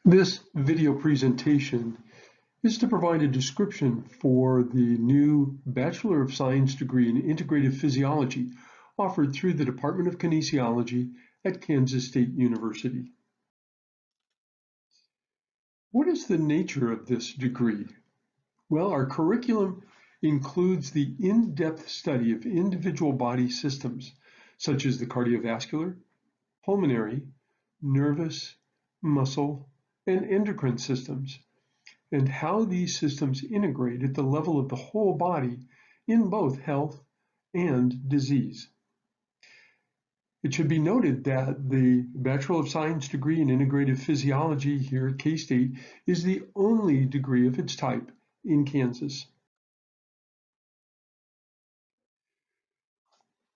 This video presentation is to provide a description for the new Bachelor of Science degree in Integrative Physiology offered through the Department of Kinesiology at Kansas State University. What is the nature of this degree? Well, our curriculum includes the in-depth study of individual body systems, such as the cardiovascular, pulmonary, nervous, muscle, and endocrine systems, and how these systems integrate at the level of the whole body in both health and disease. It should be noted that the Bachelor of Science degree in Integrative Physiology here at K-State is the only degree of its type in Kansas.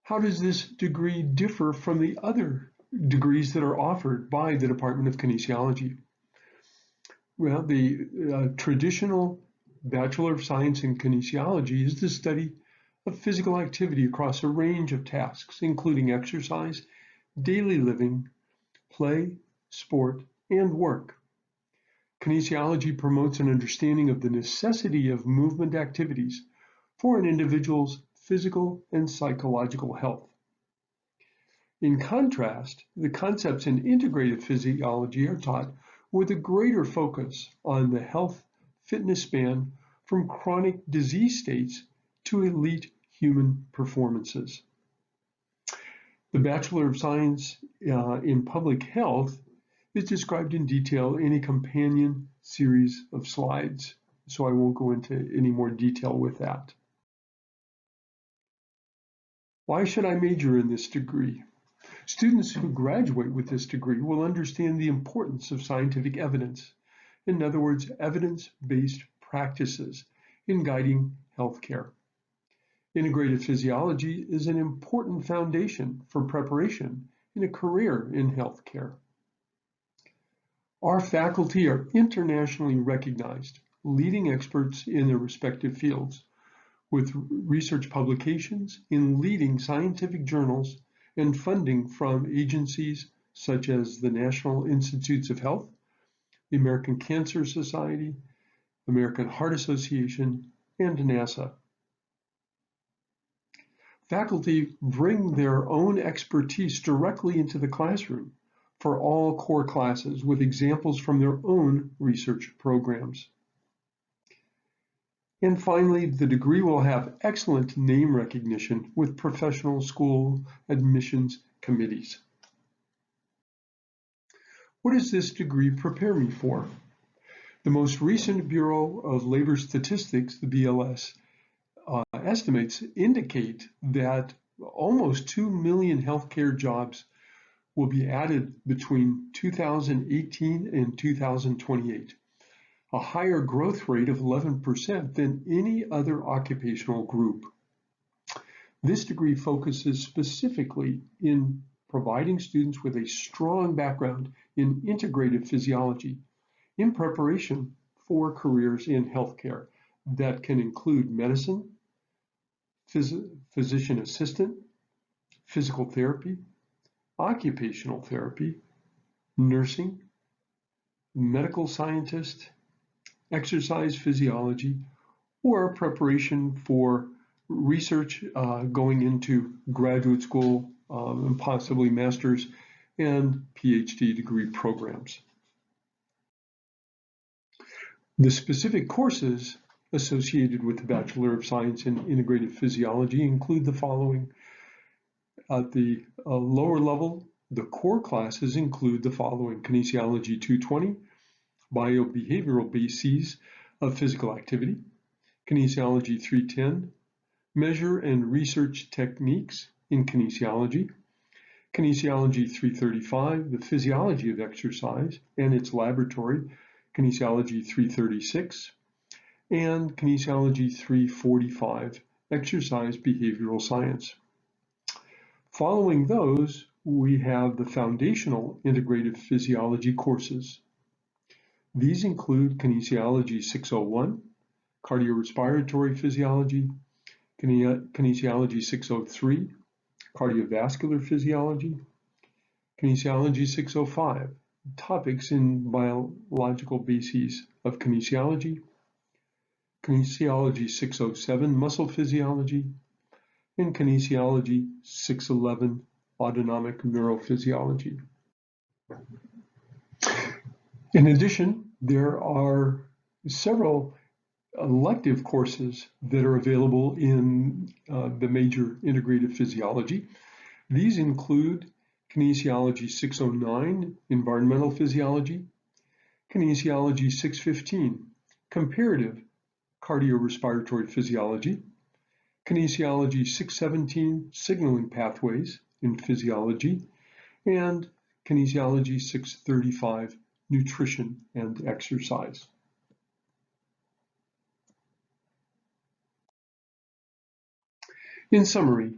How does this degree differ from the other degrees that are offered by the Department of Kinesiology? Well, the traditional Bachelor of Science in Kinesiology is the study of physical activity across a range of tasks, including exercise, daily living, play, sport, and work. Kinesiology promotes an understanding of the necessity of movement activities for an individual's physical and psychological health. In contrast, the concepts in integrative physiology are taught with a greater focus on the health fitness span from chronic disease states to elite human performances. The Bachelor of Science in Public Health is described in detail in a companion series of slides, so I won't go into any more detail with that. Why should I major in this degree? Students who graduate with this degree will understand the importance of scientific evidence. In other words, evidence-based practices in guiding healthcare. Integrative physiology is an important foundation for preparation in a career in healthcare. Our faculty are internationally recognized, leading experts in their respective fields, with research publications in leading scientific journals and funding from agencies such as the National Institutes of Health, the American Cancer Society, American Heart Association, and NASA. Faculty bring their own expertise directly into the classroom for all core classes with examples from their own research programs. And finally, the degree will have excellent name recognition with professional school admissions committees. What does this degree prepare me for? The most recent Bureau of Labor Statistics, the BLS, estimates indicate that almost 2 million healthcare jobs will be added between 2018 and 2028. A higher growth rate of 11% than any other occupational group. This degree focuses specifically in providing students with a strong background in integrative physiology in preparation for careers in healthcare that can include medicine, physician assistant, physical therapy, occupational therapy, nursing, medical scientist, exercise physiology, or preparation for research going into graduate school and possibly master's and PhD degree programs. The specific courses associated with the Bachelor of Science in Integrative Physiology include the following. At the lower level, the core classes include the following: Kinesiology 220, Biobehavioral Bases of Physical Activity, Kinesiology 310, Measure and Research Techniques in Kinesiology, Kinesiology 335, The Physiology of Exercise and its Laboratory, Kinesiology 336, and Kinesiology 345, Exercise Behavioral Science. Following those, we have the foundational integrative physiology courses. These include Kinesiology 601, Cardiorespiratory Physiology, Kinesiology 603, Cardiovascular Physiology, Kinesiology 605, topics in biological bases of kinesiology, Kinesiology 607, Muscle Physiology, and Kinesiology 611, Autonomic Neurophysiology. In addition, there are several elective courses that are available in the major integrative physiology. These include Kinesiology 609, Environmental Physiology, Kinesiology 615, Comparative Cardiorespiratory Physiology, Kinesiology 617, Signaling Pathways in Physiology, and Kinesiology 635, Nutrition and Exercise. In summary,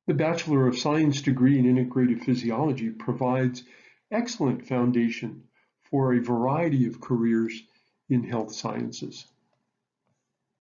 the Bachelor of Science degree in Integrative Physiology provides excellent foundation for a variety of careers in health sciences.